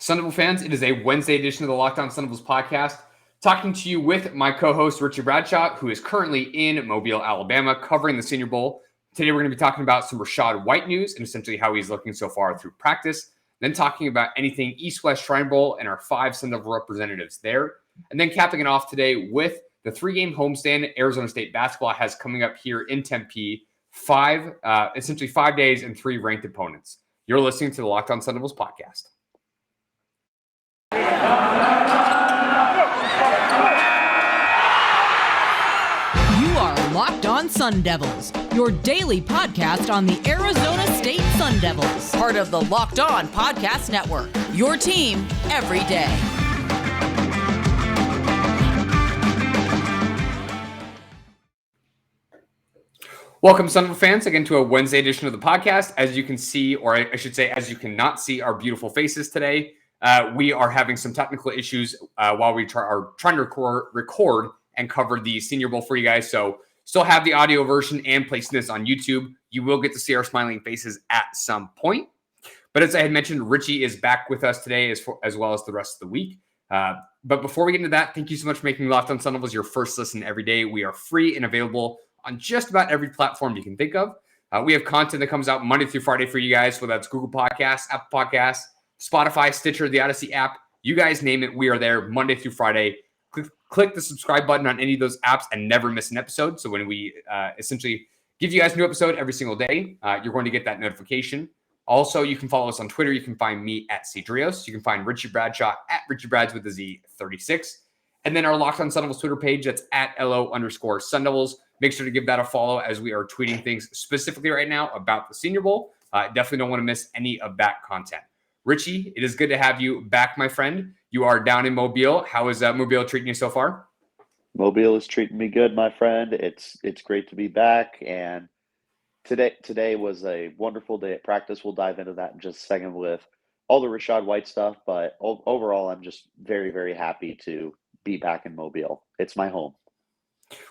Sun Devil fans, it is a Wednesday edition of the Locked On Sun Devils podcast. Talking to you with my co-host, Richie Bradshaw, who is currently in Mobile, Alabama, covering the Senior Bowl. Today, we're going to be talking about some Rachaad White news and essentially how he's looking so far through practice. Then talking about anything East-West Shrine Bowl and our 5 Sun Devil representatives there. And then capping it off today with the 3-game homestand Arizona State basketball has coming up here in Tempe. Essentially 5 days and 3 ranked opponents. You're listening to the Locked On Sun Devils podcast. You are Locked On Sun Devils, your daily podcast on the Arizona State Sun Devils, part of the Locked On Podcast Network, your team every day. Welcome, Sun Devil fans, again to a Wednesday edition of the podcast. As you can see, or I should say, as you cannot see our beautiful faces today, we are having some technical issues while we are trying to record and cover the Senior Bowl for you guys. So still have the audio version and placing this on YouTube. You will get to see our smiling faces at some point. But as I had mentioned, Richie is back with us today as well as the rest of the week. But before we get into that, thank you so much for making Locked On Sun Devils your first listen every day. We are free and available on just about every platform you can think of. We have content that comes out Monday through Friday for you guys, whether that's Google Podcasts, Apple Podcasts, Spotify, Stitcher, the Odyssey app. You guys name it, we are there Monday through Friday. Click the subscribe button on any of those apps and never miss an episode. So when we essentially give you guys a new episode every single day, you're going to get that notification. Also, you can follow us on Twitter. You can find me at Cedrios. You can find Richie Bradshaw at Richie Brads with the Z36. And then our Locked On Sun Devils Twitter page, that's at LO_Sun Devils. Make sure to give that a follow as we are tweeting things specifically right now about the Senior Bowl. Definitely don't want to miss any of that content. Richie, it is good to have you back, my friend. You are down in Mobile. How is Mobile treating you so far? Mobile is treating me good, my friend. It's great to be back. And today was a wonderful day at practice. We'll dive into that in just a second with all the Rachaad White stuff. But overall, I'm just very, very happy to be back in Mobile. It's my home.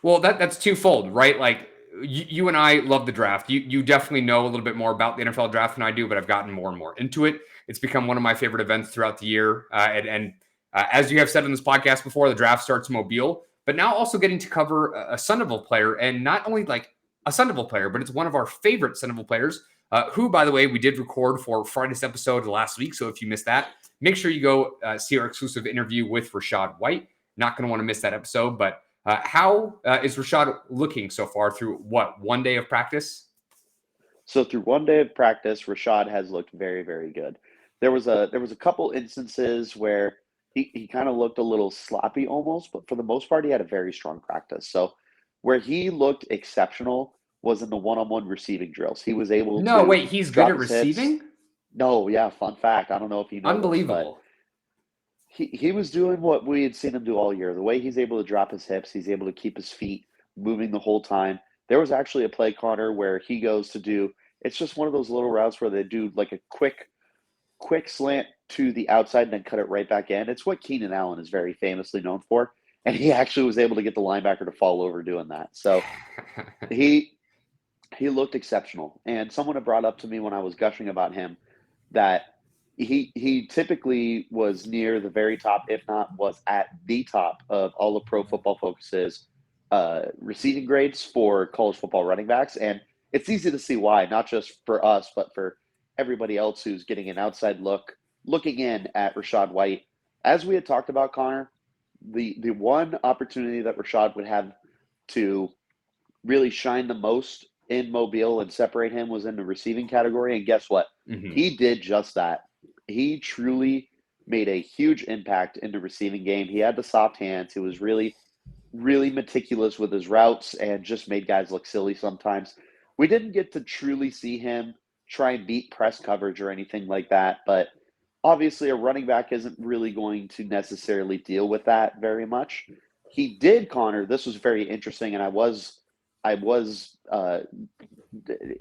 Well, that's twofold, right? Like you and I love the draft. You definitely know a little bit more about the NFL draft than I do, but I've gotten more and more into it. It's become one of my favorite events throughout the year. As you have said on this podcast before, the draft starts in Mobile, but now also getting to cover a Sun Devil player, and not only like a Sun Devil player, but it's one of our favorite Sun Devil players, who, by the way, we did record for Friday's episode last week. So if you missed that, make sure you go see our exclusive interview with Rachaad White. Not going to want to miss that episode, but how is Rachaad looking so far through one day of practice? So through one day of practice, Rachaad has looked very, very good. There was a couple instances where he kind of looked a little sloppy almost, but for the most part, he had a very strong practice. So where he looked exceptional was in the one-on-one receiving drills. He was able to. No, wait, he's good at receiving? No, yeah, fun fact. I don't know if you know. Unbelievable. He was doing what we had seen him do all year. The way he's able to drop his hips, he's able to keep his feet moving the whole time. There was actually a play, Connor, where he goes to do, it's just one of those little routes where they do like a quick slant to the outside and then cut it right back in. It's what Keenan Allen is very famously known for. And he actually was able to get the linebacker to fall over doing that. So he looked exceptional. And someone had brought up to me when I was gushing about him that he typically was near the very top, if not was at the top of all of Pro Football Focus's receiving grades for college football running backs. And it's easy to see why, not just for us, but for everybody else who's getting an outside looking in at Rachaad White. As we had talked about, Connor, the one opportunity that Rachaad would have to really shine the most in Mobile and separate him was in the receiving category. And guess what? Mm-hmm. He did just that. He truly made a huge impact in the receiving game. He had the soft hands. He was really, really meticulous with his routes and just made guys look silly sometimes. We didn't get to truly see him try and beat press coverage or anything like that, but obviously a running back isn't really going to necessarily deal with that very much. He did, Connor, this was very interesting, and I was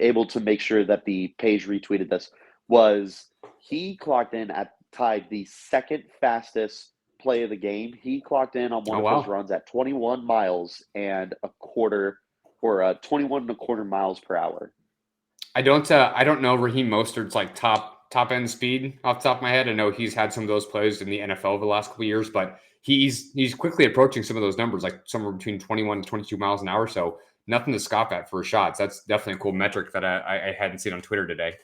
able to make sure that the page retweeted this, was he clocked in at tied the second fastest play of the game. He clocked in on one of his runs at 21 miles and a quarter, or 21 and a quarter miles per hour. I don't know Raheem Mostert's like top top end speed off the top of my head. I know he's had some of those plays in the NFL over the last couple of years, but he's quickly approaching some of those numbers, like somewhere between 21 to 22 miles an hour. So nothing to scoff at for shots. That's definitely a cool metric that I hadn't seen on Twitter today.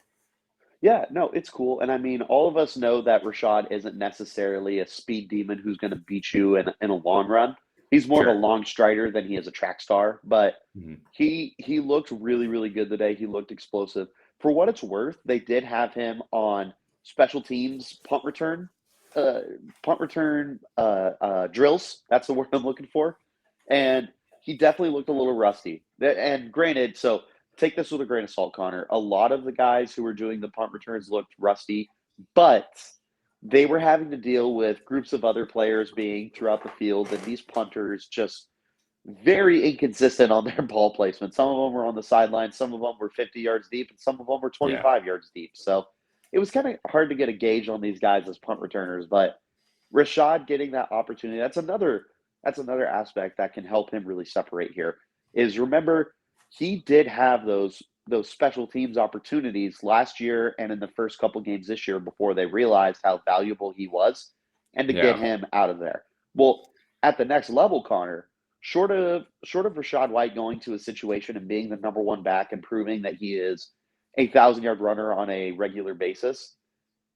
Yeah, no, it's cool. And I mean, all of us know that Rachaad isn't necessarily a speed demon who's going to beat you in a long run. He's more of a long strider than he is a track star, but he looked really, really good today. He looked explosive. For what it's worth, they did have him on special teams punt return drills. That's the word I'm looking for. And he definitely looked a little rusty. And granted, so take this with a grain of salt, Connor. A lot of the guys who were doing the punt returns looked rusty, but they were having to deal with groups of other players being throughout the field, and these punters just very inconsistent on their ball placement. Some of them were on the sideline, some of them were 50 yards deep, and some of them were 25 yards deep. So it was kind of hard to get a gauge on these guys as punt returners, but Rachaad getting that opportunity, that's another aspect that can help him really separate here. Is remember, he did have those special teams opportunities last year and in the first couple games this year before they realized how valuable he was and to get him out of there. Well, at the next level, Connor, short of Rachaad White going to a situation and being the number one back and proving that he is a 1,000-yard runner on a regular basis,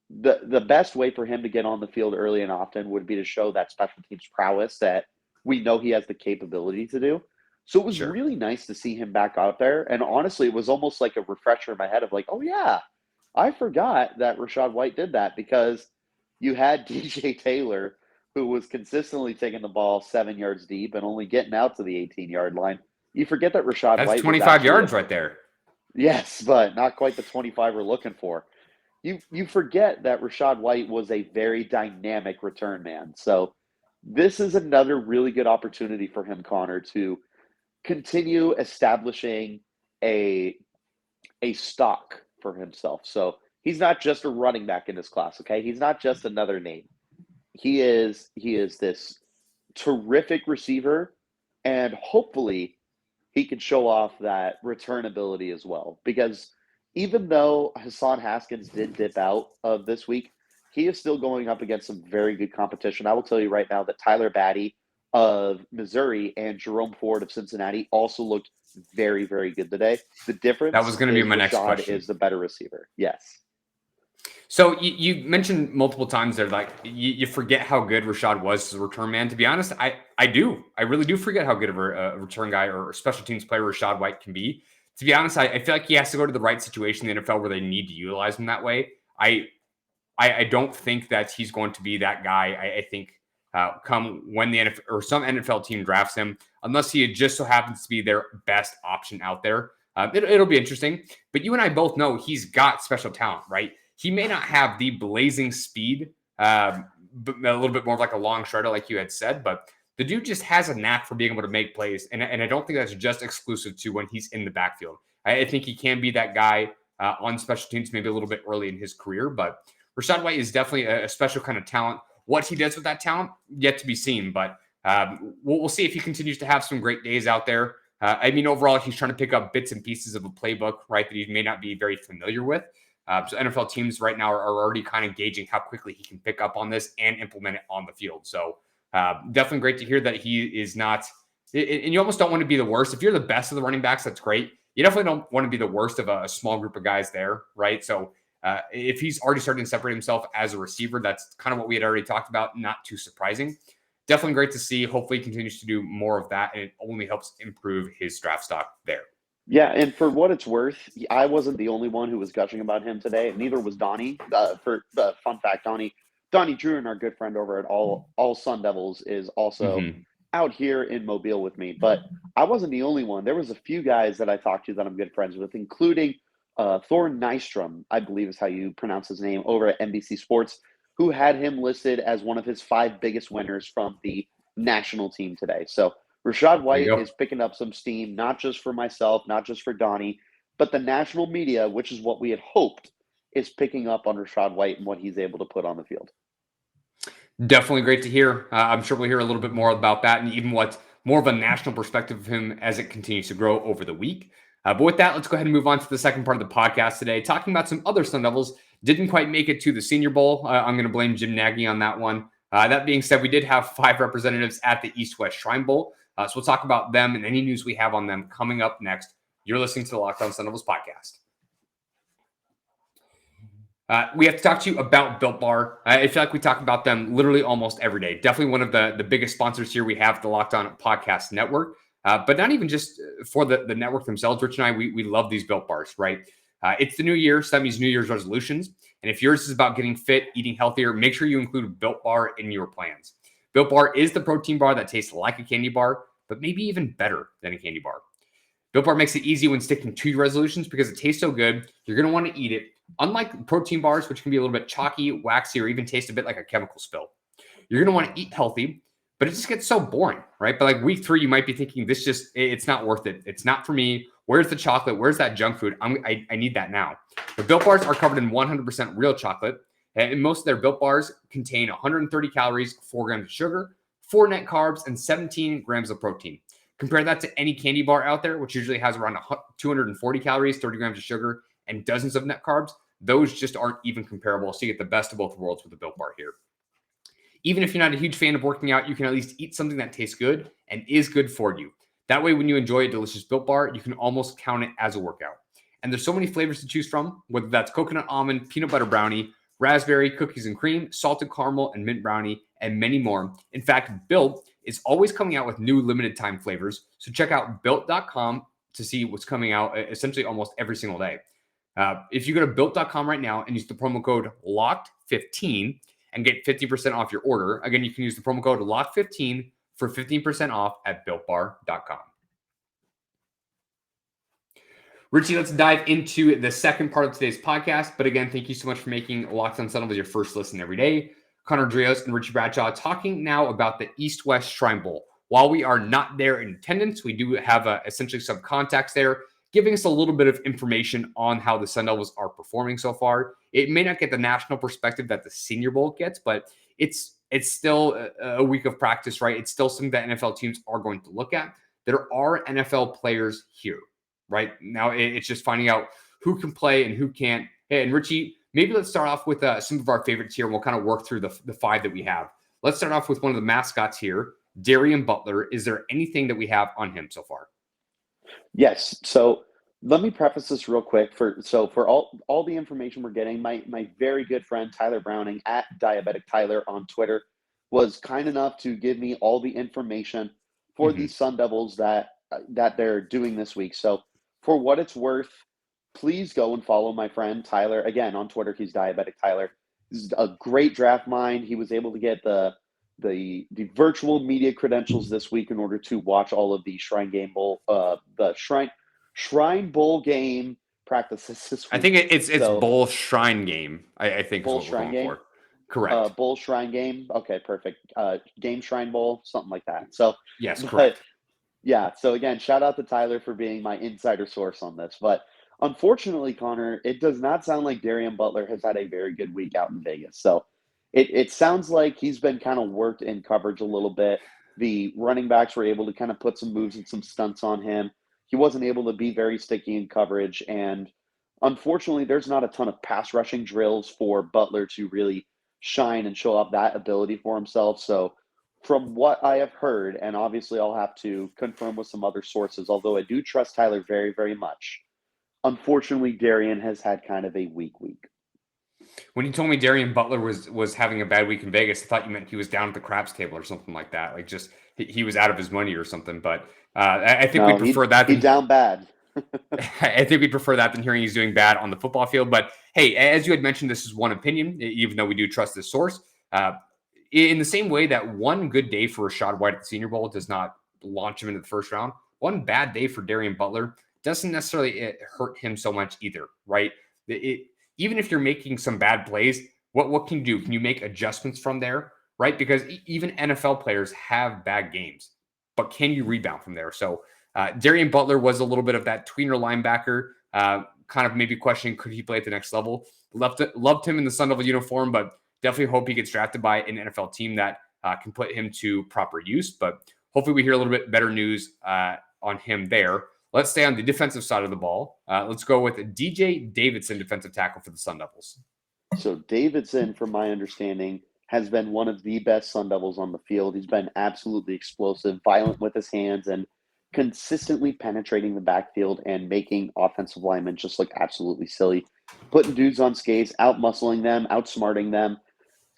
the best way for him to get on the field early and often would be to show that special teams prowess that we know he has the capability to do. So it was really nice to see him back out there. And honestly, it was almost like a refresher in my head of like, oh yeah, I forgot that Rachaad White did that, because you had DJ Taylor, who was consistently taking the ball 7 yards deep and only getting out to the 18-yard line. You forget that Rachaad White. That's 25 yards right there. Yes, but not quite the 25 we're looking for. You forget that Rachaad White was a very dynamic return man. So this is another really good opportunity for him, Connor, to continue establishing a stock for himself. So he's not just a running back in this class, okay? He's not just another name. He is this terrific receiver, and hopefully he can show off that return ability as well. Because even though Hassan Haskins did dip out of this week, he is still going up against some very good competition. I will tell you right now that Tyler Batty of Missouri and Jerome Ford of Cincinnati also looked very, very good today. The difference that was going to be my next Rachaad question. Is the better receiver. Yes. So you mentioned multiple times there, like you forget how good Rachaad was as a return man. To be honest, I do. I really do forget how good of a return guy or special teams player Rachaad White can be. To be honest, I feel like he has to go to the right situation in the NFL where they need to utilize him that way. I don't think that he's going to be that guy. I think come when the NFL or some NFL team drafts him, unless he just so happens to be their best option out there. It'll be interesting. But you and I both know he's got special talent, right? He may not have the blazing speed, but a little bit more of like a long strider, like you had said, but the dude just has a knack for being able to make plays. And I don't think that's just exclusive to when he's in the backfield. I think he can be that guy on special teams, maybe a little bit early in his career, but Rachaad White is definitely a special kind of talent. What he does with that talent, yet to be seen, but we'll see if he continues to have some great days out there. I mean, overall, he's trying to pick up bits and pieces of a playbook, right, that he may not be very familiar with. So NFL teams right now are already kind of gauging how quickly he can pick up on this and implement it on the field. So definitely great to hear that he is not, and you almost don't want to be the worst. If you're the best of the running backs, that's great. You definitely don't want to be the worst of a small group of guys there, right? So if he's already starting to separate himself as a receiver, that's kind of what we had already talked about. Not too surprising. Definitely great to see. Hopefully he continues to do more of that, and it only helps improve his draft stock there. Yeah, and for what it's worth, I wasn't the only one who was gushing about him today. Neither was Donnie. For the fun fact, Donnie Drew, and our good friend over at All Sun Devils, is also out here in Mobile with me. But I wasn't the only one. There was a few guys that I talked to that I'm good friends with, including Thor Nystrom, I believe is how you pronounce his name, over at NBC Sports, who had him listed as one of his 5 biggest winners from the national team today. So Rachaad White is picking up some steam, not just for myself, not just for Donnie, but the national media, which is what we had hoped, is picking up on Rachaad White and what he's able to put on the field. Definitely great to hear. I'm sure we'll hear a little bit more about that and even what's more of a national perspective of him as it continues to grow over the week. But with that, let's go ahead and move on to the second part of the podcast today, talking about some other Sun Devils Didn't quite make it to the Senior Bowl. I'm going to blame Jim Nagy on that one. That being said, we did have 5 representatives at the East-West Shrine Bowl. So we'll talk about them and any news we have on them coming up next. You're listening to the Locked On Sun Devils podcast. We have to talk to you about Built Bar. I feel like we talk about them literally almost every day. Definitely one of the biggest sponsors here we have, the Locked On Podcast Network. But not even just for the network themselves. Rich and I, we love these Built Bars, right? It's the new year, so that means New Year's resolutions. And if yours is about getting fit, eating healthier, make sure you include Built Bar in your plans. Built Bar is the protein bar that tastes like a candy bar, but maybe even better than a candy bar. Built Bar makes it easy when sticking to your resolutions because it tastes so good, you're going to want to eat it. Unlike protein bars, which can be a little bit chalky, waxy, or even taste a bit like a chemical spill. You're going to want to eat healthy, but it just gets so boring, right? But like week 3, you might be thinking, it's not worth it. It's not for me. Where's the chocolate? Where's that junk food? I need that now. The Built Bars are covered in 100% real chocolate, and most of their Built Bars contain 130 calories, 4 grams of sugar, 4 net carbs, and 17 grams of protein. Compare that to any candy bar out there, which usually has around 240 calories, 30 grams of sugar, and dozens of net carbs. Those just aren't even comparable. So you get the best of both worlds with the Built Bar here. Even if you're not a huge fan of working out, you can at least eat something that tastes good and is good for you. That way, when you enjoy a delicious Built Bar, you can almost count it as a workout. And there's so many flavors to choose from, whether that's coconut almond, peanut butter brownie, raspberry, cookies and cream, salted caramel, and mint brownie, and many more. In fact, Built is always coming out with new limited time flavors. So check out Built.com to see what's coming out essentially almost every single day. If you go to Built.com right now and use the promo code LOCKED15 and get 50% off your order, again, you can use the promo code LOCKED15 for 15% off at BuiltBar.com. Richie, let's dive into the second part of today's podcast. But again, thank you so much for making Locked On Sun Devils your first listen every day. Connor Drios and Richie Bradshaw talking now about the East-West Shrine Bowl. While we are not there in attendance, we do have essentially some contacts there, giving us a little bit of information on how the Sun Devils are performing so far. It may not get the national perspective that the Senior Bowl gets, but it's still a week of practice, right? It's still something that NFL teams are going to look at. There are NFL players here, right? Now it's just finding out who can play and who can't. Hey, and Richie, maybe let's start off with some of our favorites here, and we'll kind of work through the 5 that we have. Let's start off with one of the mascots here, Darian Butler. Is there anything that we have on him so far? Yes. So let me preface this real quick. For all the information we're getting, my very good friend Tyler Browning at Diabetic Tyler on Twitter was kind enough to give me all the information for the Sun Devils that they're doing this week. So for what it's worth, please go and follow my friend Tyler. Again, on Twitter, he's Diabetic Tyler. He's a great draft mind. He was able to get the virtual media credentials this week in order to watch all of the Shrine Bowl game practices this week. I think it's Bull Shrine Game. I think Bull Shrine Game. For. Correct. Bull Shrine Game. Okay, perfect. Game Shrine Bowl, something like that. So yes, correct. Yeah. So again, shout out to Tyler for being my insider source on this. But unfortunately, Connor, it does not sound like Darian Butler has had a very good week out in Vegas. So it sounds like he's been kind of worked in coverage a little bit. The running backs were able to kind of put some moves and some stunts on him. He wasn't able to be very sticky in coverage. And unfortunately, there's not a ton of pass rushing drills for Butler to really shine and show up that ability for himself. So from what I have heard, and obviously I'll have to confirm with some other sources, although I do trust Tyler very, very much, unfortunately, Darian has had kind of a weak week. When you told me Darian Butler was having a bad week in Vegas, I thought you meant he was down at the craps table or something like that. Like just he was out of his money or something. But I think we'd prefer that. He's down bad. I think we'd prefer that than hearing he's doing bad on the football field. But hey, as you had mentioned, this is one opinion, even though we do trust this source. In the same way that one good day for Rachaad White at the Senior Bowl does not launch him into the first round, one bad day for Darian Butler doesn't necessarily hurt him so much either, right? Even if you're making some bad plays, what can you do? Can you make adjustments from there, right? Because even NFL players have bad games, but can you rebound from there? So Darian Butler was a little bit of that tweener linebacker, kind of maybe questioning, could he play at the next level? Loved him in the Sun Devil uniform, but definitely hope he gets drafted by an NFL team that can put him to proper use. But hopefully we hear a little bit better news on him there. Let's stay on the defensive side of the ball. Let's go with DJ Davidson, defensive tackle for the Sun Devils. So Davidson, from my understanding, has been one of the best Sun Devils on the field. He's been absolutely explosive, violent with his hands, and consistently penetrating the backfield and making offensive linemen just look absolutely silly, putting dudes on skates, out-muscling them, outsmarting them.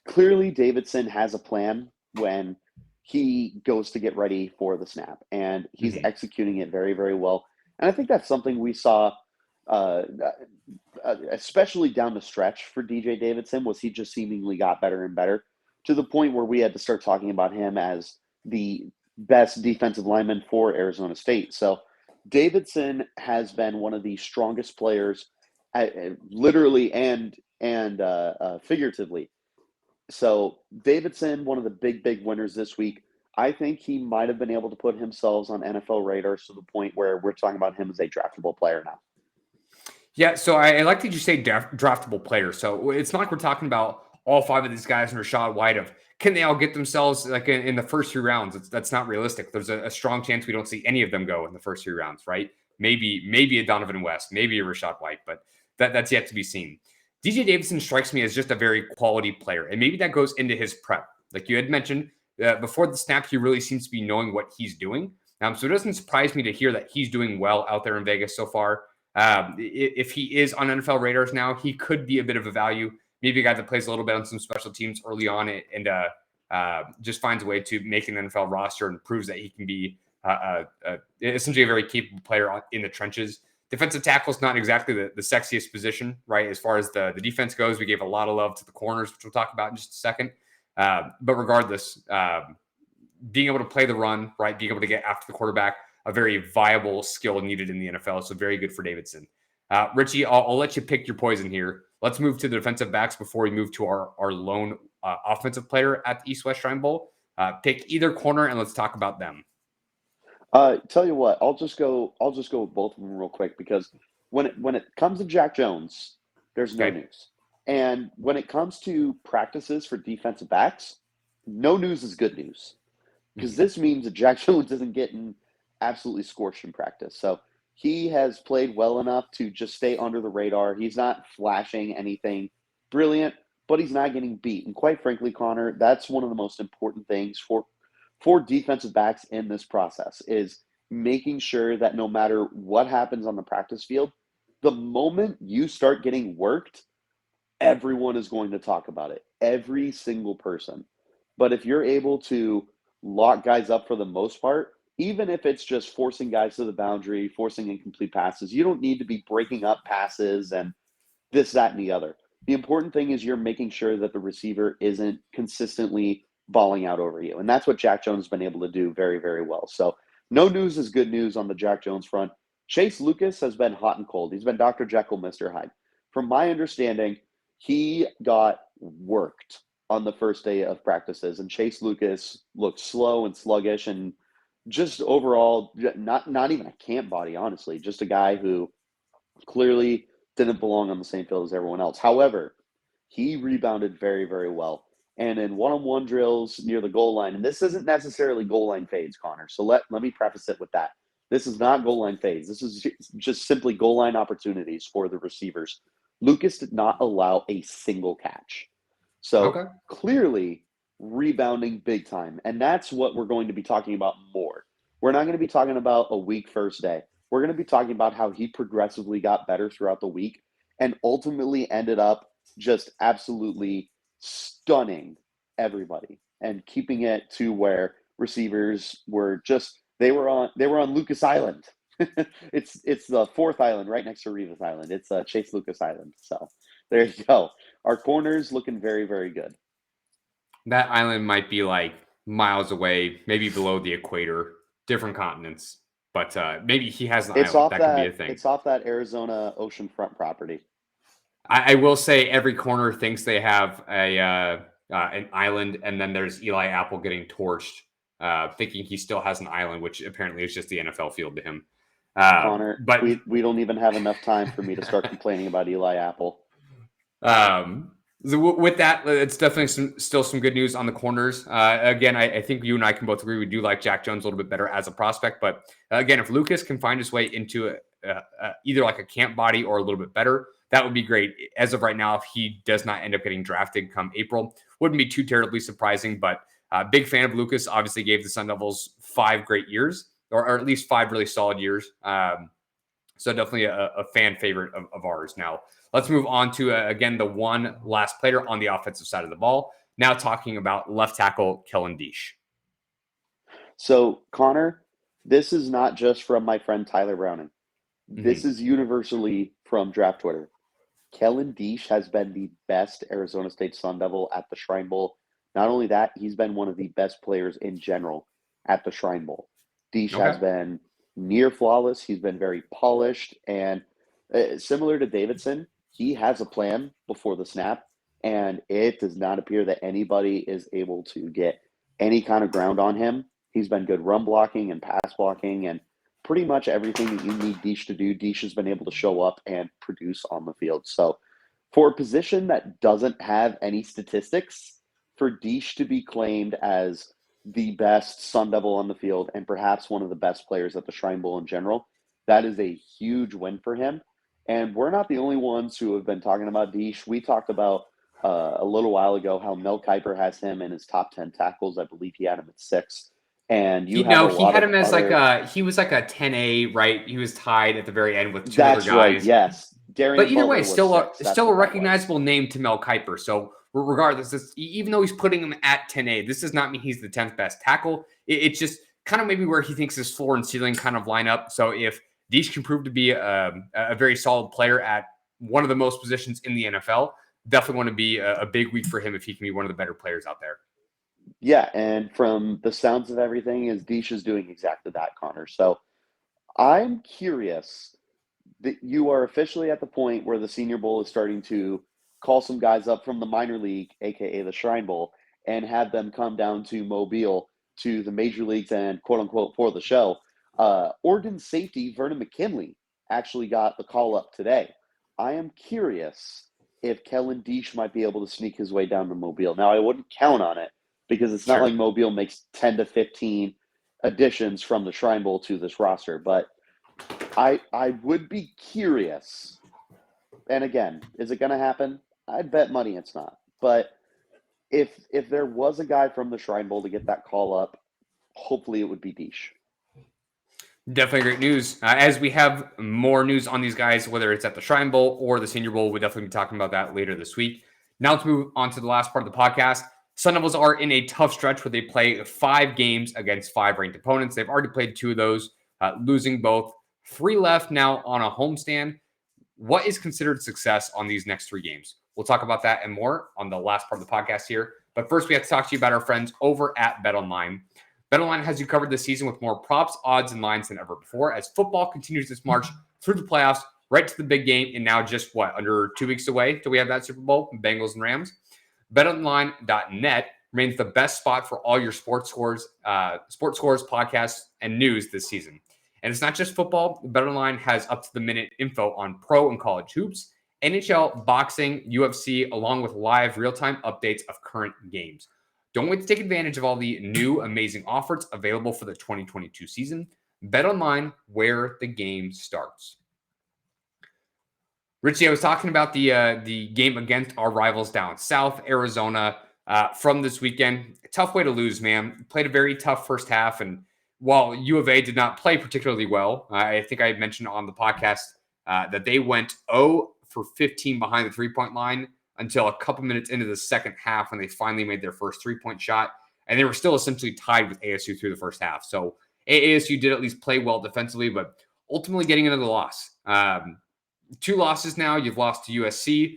Clearly, Davidson has a plan when he goes to get ready for the snap, and he's executing it very, very well. And I think that's something we saw especially down the stretch for DJ Davidson, was he just seemingly got better and better to the point where we had to start talking about him as the best defensive lineman for Arizona State. So Davidson has been one of the strongest players, literally and figuratively. So Davidson, one of the big winners this week. I think he might have been able to put himself on NFL radars to the point where we're talking about him as a draftable player now. Yeah, so I like that you say draftable player. So it's not like we're talking about all 5 of these guys and Rachaad White of can they all get themselves like in the first 3 rounds? That's not realistic. There's a strong chance we don't see any of them go in the first 3 rounds, right? Maybe a Donovan West, maybe a Rachaad White, but that's yet to be seen. DJ Davidson strikes me as just a very quality player, and maybe that goes into his prep. Like you had mentioned, before the snap, he really seems to be knowing what he's doing. So it doesn't surprise me to hear that he's doing well out there in Vegas so far. If he is on NFL radars now, he could be a bit of a value. Maybe a guy that plays a little bit on some special teams early on and just finds a way to make an NFL roster and proves that he can be essentially a very capable player in the trenches. Defensive tackle is not exactly the sexiest position, right? As far as the defense goes, we gave a lot of love to the corners, which we'll talk about in just a second. But regardless, being able to play the run, right? Being able to get after the quarterback, a very viable skill needed in the NFL. So very good for Davidson. Richie, I'll let you pick your poison here. Let's move to the defensive backs before we move to our lone offensive player at the East-West Shrine Bowl. Pick either corner and let's talk about them. Tell you what, I'll just go with both of them real quick, because when it comes to Jack Jones, there's no news. And when it comes to practices for defensive backs, no news is good news, because this means that Jack Jones isn't getting absolutely scorched in practice. So he has played well enough to just stay under the radar. He's not flashing anything brilliant, but he's not getting beat. And quite frankly, Connor, that's one of the most important things for defensive backs in this process, is making sure that no matter what happens on the practice field, the moment you start getting worked, everyone is going to talk about it. Every single person. But if you're able to lock guys up for the most part, even if it's just forcing guys to the boundary, forcing incomplete passes, you don't need to be breaking up passes and this, that, and the other. The important thing is you're making sure that the receiver isn't consistently balling out over you. And that's what Jack Jones has been able to do very, very well. So no news is good news on the Jack Jones front. Chase Lucas has been hot and cold. He's been Dr. Jekyll, Mr. Hyde. From my understanding, he got worked on the first day of practices, and Chase Lucas looked slow and sluggish and just overall not even a camp body, honestly, just a guy who clearly didn't belong on the same field as everyone else. However, he rebounded very, very well. And in one-on-one drills near the goal line, and this isn't necessarily goal line fades, Connor, so let me preface it with that. This is not goal line fades. This is just simply goal line opportunities for the receivers. Lucas did not allow a single catch. So clearly rebounding big time. And that's what we're going to be talking about more. We're not going to be talking about a weak first day. We're going to be talking about how he progressively got better throughout the week and ultimately ended up just absolutely stunning everybody and keeping it to where receivers were just they were on Lucas Island. it's the 4th island right next to Revis Island. It's Chase Lucas Island. So there you go. Our corners looking very, very good. That island might be like miles away, maybe below the equator, different continents. But maybe he has an island. That could be a thing. It's off that Arizona oceanfront property. I will say every corner thinks they have an island, and then there's Eli Apple getting torched, thinking he still has an island, which apparently is just the NFL field to him. Connor, but we don't even have enough time for me to start complaining about Eli Apple. With that, it's definitely still some good news on the corners. Again, I think you and I can both agree we do like Jack Jones a little bit better as a prospect. But again, if Lucas can find his way into either like a camp body or a little bit better, that would be great. As of right now, if he does not end up getting drafted come April, wouldn't be too terribly surprising. But big fan of Lucas. Obviously, gave the Sun Devils 5 great years, or at least 5 really solid years. So definitely a fan favorite of ours. Now, let's move on to, again, the one last player on the offensive side of the ball. Now talking about left tackle Kellen Diesch. So, Connor, this is not just from my friend Tyler Browning. This is universally from Draft Twitter. Kellen Diesch has been the best Arizona State Sun Devil at the Shrine Bowl. Not only that, he's been one of the best players in general at the Shrine Bowl. Diesch has been near flawless. He's been very polished. And similar to Davidson, he has a plan before the snap. And it does not appear that anybody is able to get any kind of ground on him. He's been good run blocking and pass blocking and pretty much everything that you need Diesch to do. Diesch has been able to show up and produce on the field. So for a position that doesn't have any statistics, for Diesch to be claimed as the best Sun Devil on the field and perhaps one of the best players at the Shrine Bowl in general, that is a huge win for him. And we're not the only ones who have been talking about Diesch. We talked about a little while ago how Mel Kiper has him in his top 10 tackles. I believe he had him at 6. And he had him as he was like a 10A, right? He was tied at the very end with 2 other guys. Right, yes. Darian but either Butler way, still a recognizable was. name to Mel Kiper. So regardless, even though he's putting him at 10A, this does not mean he's the 10th best tackle. It's just kind of maybe where he thinks his floor and ceiling kind of line up. So if Diesch can prove to be a very solid player at one of the most positions in the NFL, definitely want to be a big week for him if he can be one of the better players out there. Yeah, and from the sounds of everything, is Diesch is doing exactly that, Connor. So I'm curious that you are officially at the point where the Senior Bowl is starting to call some guys up from the minor league, aka the Shrine Bowl, and have them come down to Mobile to the major leagues and quote unquote for the show. Oregon safety Vernon McKinley actually got the call up today. I am curious if Kellen Diesch might be able to sneak his way down to Mobile. Now, I wouldn't count on it because it's not like Mobile makes 10 to 15 additions from the Shrine Bowl to this roster, but I would be curious. And again, is it going to happen? I'd bet money it's not. But if there was a guy from the Shrine Bowl to get that call up, hopefully it would be Diesch. Definitely great news. As we have more news on these guys, whether it's at the Shrine Bowl or the Senior Bowl, we'll definitely be talking about that later this week. Now let's move on to the last part of the podcast. Sun Devils are in a tough stretch where they play 5 games against 5 ranked opponents. They've already played 2 of those, losing both. 3 left now on a homestand. What is considered success on these next 3 games? We'll talk about that and more on the last part of the podcast here. But first, we have to talk to you about our friends over at BetOnline. BetOnline has you covered this season with more props, odds, and lines than ever before as football continues its march through the playoffs, right to the big game, and now just, under 2 weeks away till we have that Super Bowl, Bengals and Rams. BetOnline.net remains the best spot for all your sports scores, podcasts, and news this season. And it's not just football. BetOnline has up-to-the-minute info on pro and college hoops, NHL, boxing, UFC, along with live real-time updates of current games. Don't wait to take advantage of all the new amazing offers available for the 2022 season. BetOnline, where the game starts. Richie, I was talking about the game against our rivals down south, Arizona, from this weekend. Tough way to lose, man. Played a very tough first half, and while U of A did not play particularly well, I think I had mentioned on the podcast that they went 0 for 15 behind the three-point line until a couple minutes into the second half when they finally made their first three-point shot, and they were still essentially tied with ASU through the first half. So ASU did at least play well defensively, but ultimately getting into the loss. 2 losses now. You've lost to USC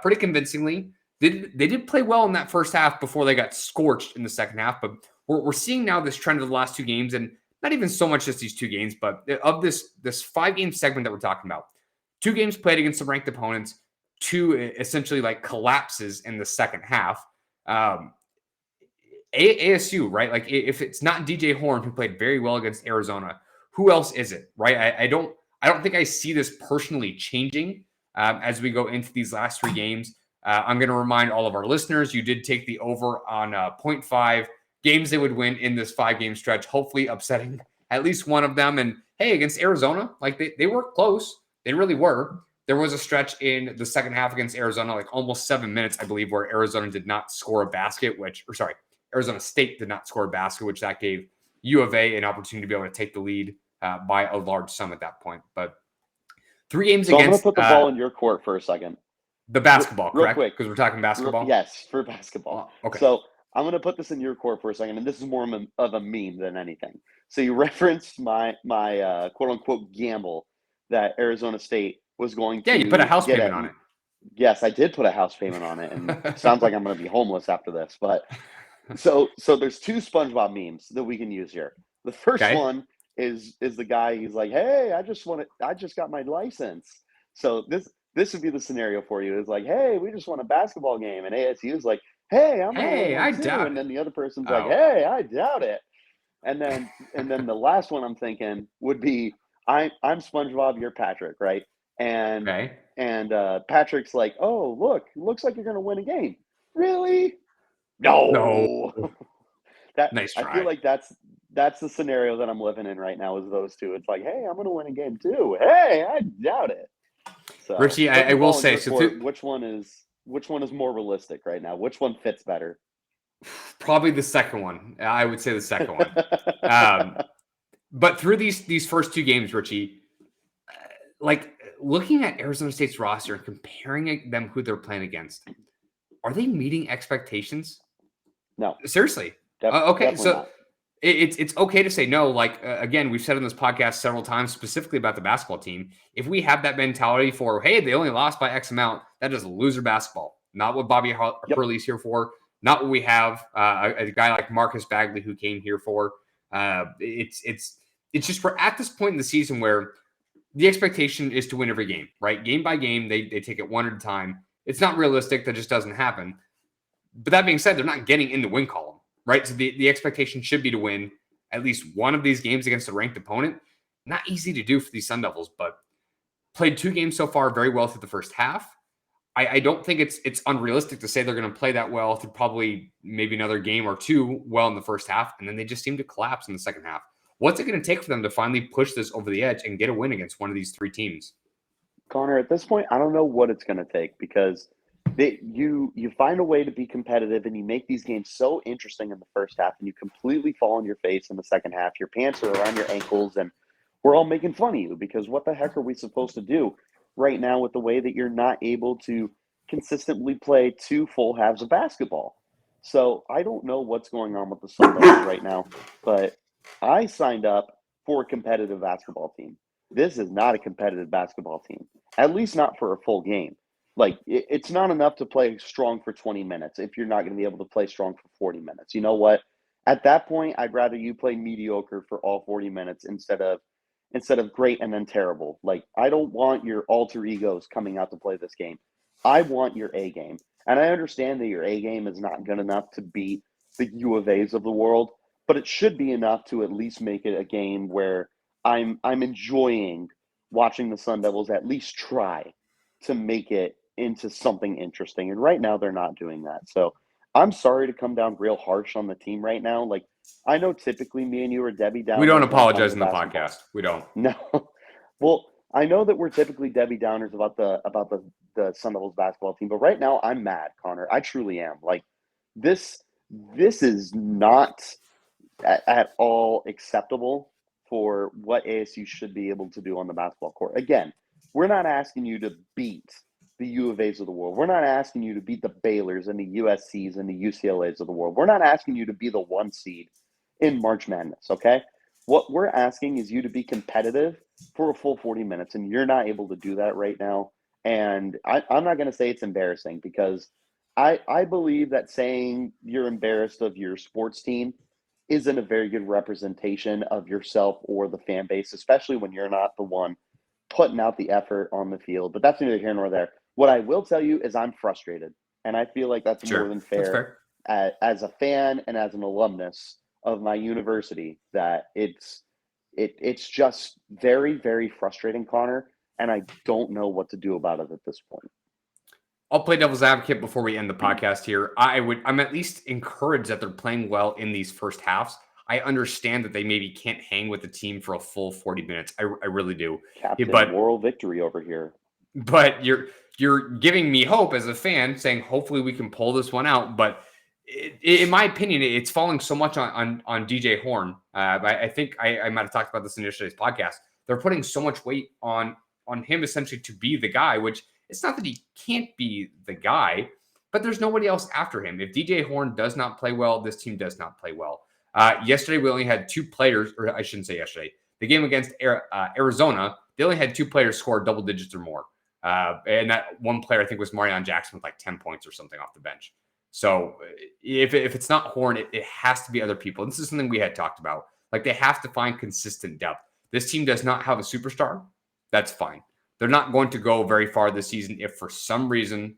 pretty convincingly. They did play well in that first half before they got scorched in the second half, but we're seeing now this trend of the last 2 games, and not even so much just these 2 games, but of this 5-game segment that we're talking about. 2 games played against some ranked opponents, 2 essentially like collapses in the second half. ASU, right? Like if it's not DJ Horn, who played very well against Arizona, who else is it, right? I don't think I see this personally changing as we go into these last 3 games. I'm going to remind all of our listeners, you did take the over on 0.5 games they would win in this 5-game stretch, hopefully upsetting at least one of them. And hey, against Arizona, like they were close. They really were. There was a stretch in the second half against Arizona, like almost 7 minutes, I believe, where Arizona did not score a basket, Arizona State did not score a basket, which that gave U of A an opportunity to be able to take the lead by a large sum at that point. But 3 games So I'm going against to put the ball in your court for a second. the basketball, Real correct? quick. Because we're talking basketball? Yes, for basketball. Oh, okay. So I'm going to put this in your court for a second, and this is more of a meme than anything. So you referenced my quote-unquote gamble that Arizona State was going to Yeah, you put a house get payment at. on it. Yes, I did put a house payment on it, and it sounds like I'm going to be homeless after this. But so there's 2 SpongeBob memes that we can use here. The first one is the guy. He's like, "Hey, I just got my license." So this would be the scenario for you. It's like, "Hey, we just won a basketball game," and ASU is like, "Hey, I'm going to win one too." doubt And it. then the other person's like, "Hey, I doubt it." And then the last one I'm thinking would be, I'm SpongeBob, you're Patrick, right? And Patrick's like, "Oh, look, looks like you're going to win a game." Really? No. Nice try. I feel like that's the scenario that I'm living in right now, is those two. It's like, "Hey, I'm going to win a game too." Hey, I doubt it. So, Richie, I will say, which one is more realistic right now? Which one fits better? Probably the second one. I would say the second one. But through these first 2 games, Richie, like looking at Arizona State's roster and comparing them who they're playing against, are they meeting expectations? No. Seriously. Okay, so not. It's okay to say no. Like, again, we've said on this podcast several times, specifically about the basketball team. If we have that mentality for, hey, they only lost by X amount, that is loser basketball. Not what Bobby Hurley's here for. Not what we have a guy like Marcus Bagley who came here for. It's just we're at this point in the season where the expectation is to win every game, right? Game by game, they take it one at a time. It's not realistic. That just doesn't happen. But that being said, they're not getting in the win column, right? So the expectation should be to win at least one of these games against a ranked opponent. Not easy to do for these Sun Devils, but played 2 games so far very well through the first half. I don't think it's unrealistic to say they're going to play that well through probably maybe another game or 2 well in the first half, and then they just seem to collapse in the second half. What's it going to take for them to finally push this over the edge and get a win against one of these 3 teams? Connor, at this point, I don't know what it's going to take, because you find a way to be competitive and you make these games so interesting in the first half, and you completely fall on your face in the second half. Your pants are around your ankles, and we're all making fun of you because what the heck are we supposed to do right now with the way that you're not able to consistently play 2 full halves of basketball? So I don't know what's going on with the Sun Devils right now, but I signed up for a competitive basketball team. This is not a competitive basketball team, at least not for a full game. Like, it's not enough to play strong for 20 minutes if you're not going to be able to play strong for 40 minutes. You know what? At that point, I'd rather you play mediocre for all 40 minutes instead of great and then terrible. Like, I don't want your alter egos coming out to play this game. I want your A game. And I understand that your A game is not good enough to beat the U of A's of the world, but it should be enough to at least make it a game where I'm enjoying watching the Sun Devils at least try to make it into something interesting. And right now they're not doing that. So I'm sorry to come down real harsh on the team right now. Like, I know typically me and you are Debbie Downers. We don't apologize in the podcast. We don't. No. Well, I know that we're typically Debbie Downers about the Sun Devils basketball team, but right now I'm mad, Connor. I truly am. Like, this is not at all acceptable for what ASU should be able to do on the basketball court. Again, we're not asking you to beat the U of A's of the world. We're not asking you to beat the Baylors and the USCs and the UCLAs of the world. We're not asking you to be the 1 seed in March Madness, okay? What we're asking is you to be competitive for a full 40 minutes, and you're not able to do that right now. And I'm not going to say it's embarrassing, because I believe that saying you're embarrassed of your sports team isn't a very good representation of yourself or the fan base, especially when you're not the one putting out the effort on the field. But that's neither here nor there. What I will tell you is I'm frustrated, and I feel like that's more than fair. As a fan and as an alumnus of my university, that it's just very, very frustrating, Connor, and I don't know what to do about it at this point. I'll play devil's advocate before we end the podcast here. I'm at least encouraged that they're playing well in these first halves. I understand that they maybe can't hang with the team for a full 40 minutes. I really do. Captain moral victory over here. but you're giving me hope as a fan, saying hopefully we can pull this one out. But in my opinion, it's falling so much on DJ Horn. I think I might have talked about this in yesterday's podcast. They're putting so much weight on him essentially to be the guy, which it's not that he can't be the guy, but there's nobody else after him. If DJ Horn does not play well, this team does not play well. Yesterday, we only had 2 players, or I shouldn't say yesterday, the game against Arizona, they only had 2 players score double digits or more. And that one player, I think, was Marion Jackson with like 10 points or something off the bench. So if it's not Horn, it has to be other people. This is something we had talked about. Like, they have to find consistent depth. This team does not have a superstar. That's fine. They're not going to go very far this season if for some reason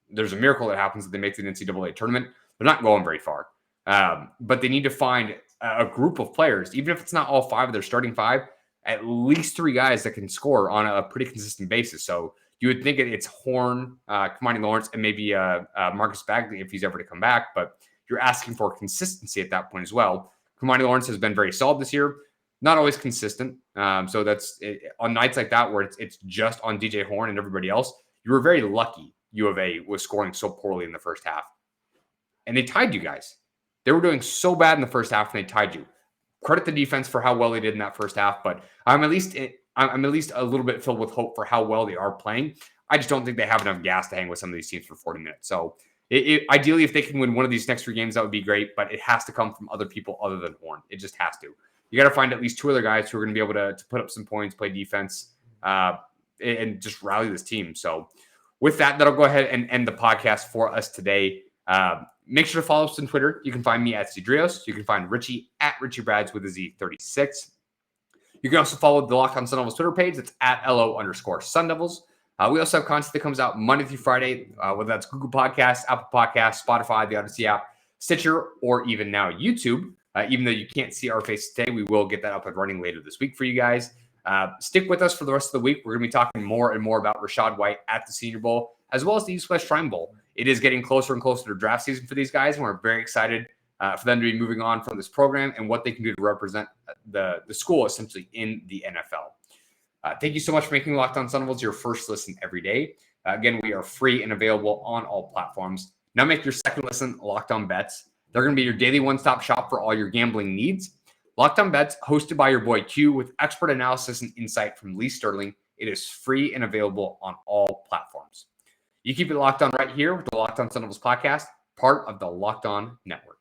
there's a miracle that happens that they make the NCAA tournament. They're not going very far. But they need to find a group of players, even if it's not all 5 of their starting 5, at least 3 guys that can score on a pretty consistent basis. So you would think it's Horn, Kamani Lawrence, and maybe Marcus Bagley if he's ever to come back. But you're asking for consistency at that point as well. Kamani Lawrence has been very solid this year, not always consistent. So that's on nights like that where it's just on DJ Horn and everybody else. You were very lucky U of A was scoring so poorly in the first half. And they tied you guys. They were doing so bad in the first half and they tied you. Credit the defense for how well they did in that first half, but I'm at least a little bit filled with hope for how well they are playing. I just don't think they have enough gas to hang with some of these teams for 40 minutes. So ideally, if they can win one of these next 3 games, that would be great, but it has to come from other people other than Horn. It just has to. You got to find at least 2 other guys who are going to be able to put up some points, play defense, and just rally this team. So with that, that'll go ahead and end the podcast for us today. Make sure to follow us on Twitter. You can find me at Cedrios. You can find Richie at Richie Brads with a Z36. You can also follow the Locked On Sun Devils Twitter page. It's at LO_Sun Devils. We also have content that comes out Monday through Friday, whether that's Google Podcasts, Apple Podcasts, Spotify, the Odyssey app, Stitcher, or even now YouTube. Even though you can't see our face today, we will get that up and running later this week for you guys. Stick with us for the rest of the week. We're going to be talking more and more about Rachaad White at the Senior Bowl, as well as the East West Shrine Bowl. It is getting closer and closer to draft season for these guys, and we're very excited for them to be moving on from this program and what they can do to represent the school essentially in the NFL. Thank you so much for making Locked On Sun Devils your first listen every day. Again, we are free and available on all platforms. Now make your second listen Locked On Bets. They're going to be your daily one-stop shop for all your gambling needs. Locked On Bets, hosted by your boy Q, with expert analysis and insight from Lee Sterling. It is free and available on all platforms. You keep it locked on right here with the Locked On Sun Devils podcast, part of the Locked On Network.